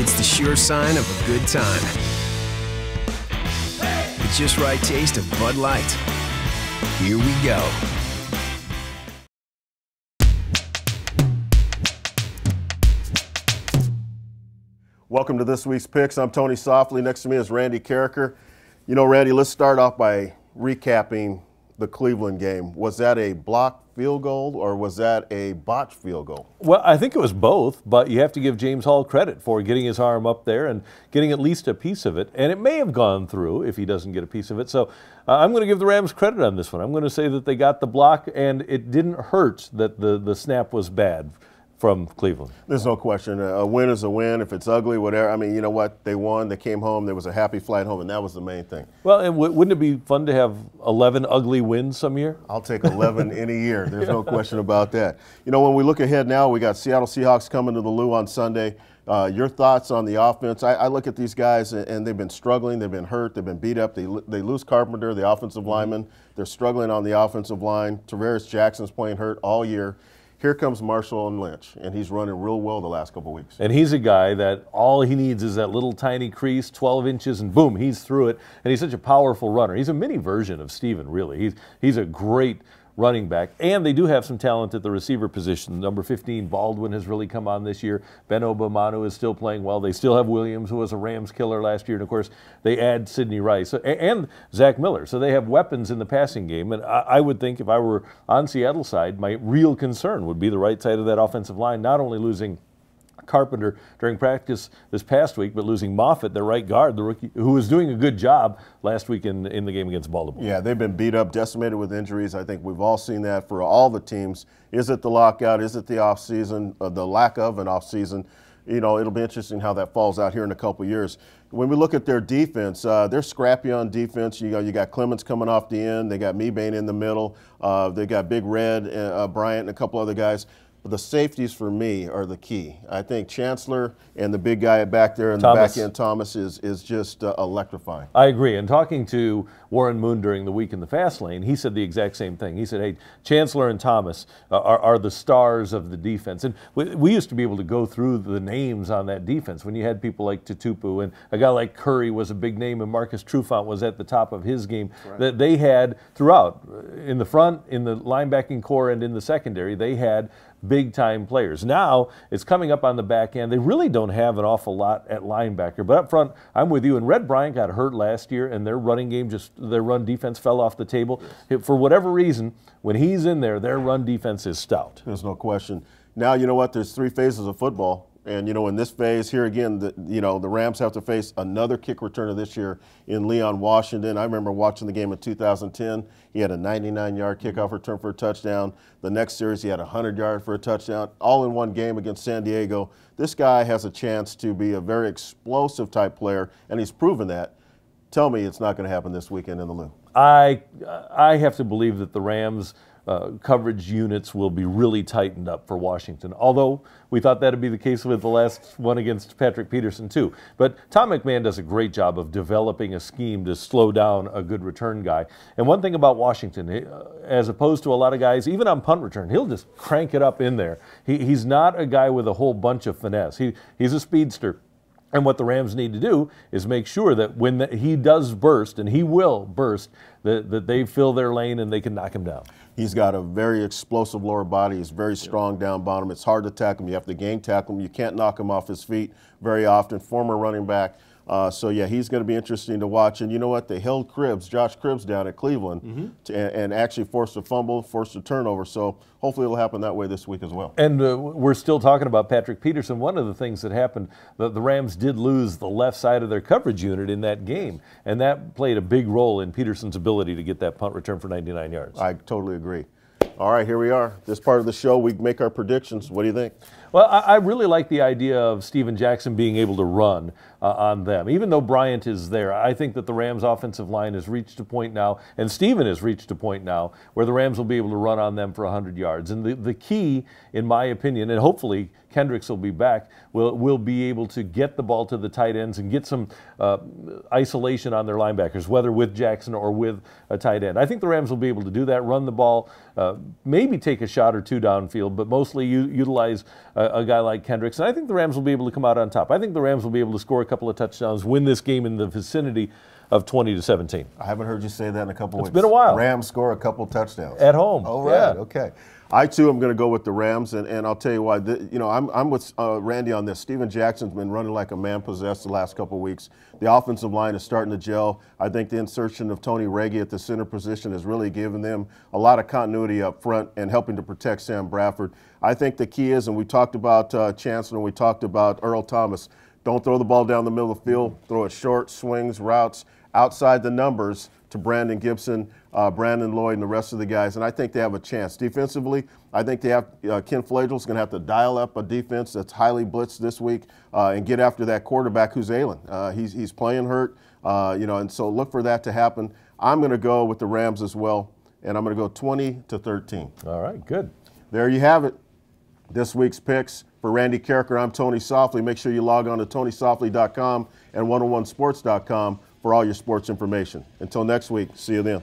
It's the sure sign of a good time. The just right taste of Bud Light. Here we go. Welcome to this week's Picks. I'm Tony Softli. Next to me is Randy Karraker. You know, Randy, let's start off by recapping the Cleveland game. Was that a blocked field goal or was that a botched field goal? Well, I think it was both, but you have to give James Hall credit for getting his arm up there and getting at least a piece of it. And it may have gone through if he doesn't get a piece of it. So I'm going to give the Rams credit on this one. I'm going to say that they got the block and it didn't hurt that the snap was bad from Cleveland. There's no question. A win is a win. If it's ugly, whatever. I mean, you know what? They won. They came home. There was a happy flight home, and that was the main thing. Well, and wouldn't it be fun to have 11 ugly wins some year? I'll take 11 in a year. There's no question about that. You know, when we look ahead now, we got Seattle Seahawks coming to the Lou on Sunday. Your thoughts on the offense? I look at these guys, and they've been struggling. They've been hurt. They've been beat up. They lose Carpenter, the offensive lineman. They're struggling on the offensive line. Tavares Jackson's playing hurt all year. Here comes Marshall and Lynch, and he's running real well the last couple of weeks. And he's a guy that all he needs is that little tiny crease, 12 inches, and boom, he's through it. And he's such a powerful runner. He's a mini version of Steven, really. He's a great running back. And they do have some talent at the receiver position. Number 15, Baldwin, has really come on this year. Ben Obamanu is still playing well. They still have Williams, who was a Rams killer last year. And, of course, they add Sidney Rice and Zach Miller. So they have weapons in the passing game. And I would think if I were on Seattle's side, my real concern would be the right side of that offensive line, not only losing Carpenter during practice this past week, but losing Moffitt, their right guard, the rookie, who was doing a good job last week in the game against Baltimore. Yeah, they've been beat up, decimated with injuries. I think we've all seen that for all the teams. Is it the lockout? Is it the offseason, the lack of an offseason? You know, it'll be interesting how that falls out here in a couple of years. When we look at their defense, they're scrappy on defense. You got Clemens coming off the end. They got Mebane in the middle. They got Big Red, Bryant, and a couple other guys. The safeties for me are the key. I think Chancellor and the big guy back there in the back end, Thomas, is just electrifying. I agree. And talking to Warren Moon during the week in the fast lane, he said the exact same thing. He said, hey, Chancellor and Thomas are the stars of the defense. And we used to be able to go through the names on that defense when you had people like Tutupu and a guy like Curry was a big name and Marcus Trufant was at the top of his game. Right. That they had throughout, in the front, in the linebacking core, and in the secondary, they had big-time players. Now, it's coming up on the back end. They really don't have an awful lot at linebacker. But up front, I'm with you. And Red Bryant got hurt last year, and their running game, their run defense fell off the table. Yes. For whatever reason, when he's in there, their run defense is stout. There's no question. Now, you know what? There's three phases of football. And, you know, in this phase here again, the Rams have to face another kick returner this year in Leon Washington. I remember watching the game in 2010. He had a 99-yard kickoff return for a touchdown. The next series, he had 100 yards for a touchdown, all in one game against San Diego. This guy has a chance to be a very explosive type player, and he's proven that. Tell me it's not going to happen this weekend in the Lou. I have to believe that the Rams coverage units will be really tightened up for Washington, although we thought that would be the case with the last one against Patrick Peterson too. But Tom McMahon does a great job of developing a scheme to slow down a good return guy. And one thing about Washington, as opposed to a lot of guys, even on punt return, he'll just crank it up in there. He's not a guy with a whole bunch of finesse. He's a speedster. And what the Rams need to do is make sure that when he does burst, and he will burst, that they fill their lane and they can knock him down. He's got a very explosive lower body. He's very strong down bottom. It's hard to tackle him. You have to gang tackle him. You can't knock him off his feet very often. Former running back. So, yeah, he's going to be interesting to watch. And you know what? They held Josh Cribbs down at Cleveland and actually forced a fumble, forced a turnover. So hopefully it'll happen that way this week as well. And we're still talking about Patrick Peterson. One of the things that happened, the Rams did lose the left side of their coverage unit in that game. And that played a big role in Peterson's ability to get that punt return for 99 yards. I totally agree. All right, here we are. This part of the show, we make our predictions. What do you think? Well, I really like the idea of Steven Jackson being able to run on them. Even though Bryant is there, I think that the Rams' offensive line has reached a point now, and Steven has reached a point now, where the Rams will be able to run on them for 100 yards. And the key, in my opinion, and hopefully Kendricks will be back, will be able to get the ball to the tight ends and get some isolation on their linebackers, whether with Jackson or with a tight end. I think the Rams will be able to do that, run the ball, maybe take a shot or two downfield, but mostly utilize a guy like Kendricks. And I think the Rams will be able to come out on top. I think the Rams will be able to score a couple of touchdowns, win this game in the vicinity of 20-17. I haven't heard you say that in a couple weeks. It's been a while. Rams score a couple touchdowns. At home. Oh, right. Yeah. Okay. I, too, am going to go with the Rams, and I'll tell you why. I'm with Randy on this. Steven Jackson's been running like a man possessed the last couple of weeks. The offensive line is starting to gel. I think the insertion of Tony Reggie at the center position has really given them a lot of continuity up front and helping to protect Sam Bradford. I think the key is, and we talked about Chancellor and we talked about Earl Thomas, don't throw the ball down the middle of the field. Throw it short, swings, routes, outside the numbers to Brandon Gibson, Brandon Lloyd, and the rest of the guys, and I think they have a chance. Defensively, I think they have Ken Flagel's going to have to dial up a defense that's highly blitzed this week and get after that quarterback who's ailing. He's playing hurt, and so look for that to happen. I'm going to go with the Rams as well, and I'm going to go 20-13. All right, good. There you have it. This week's picks. For Randy Karraker, I'm Tony Softli. Make sure you log on to TonySoftli.com and 101sports.com for all your sports information. Until next week, see you then.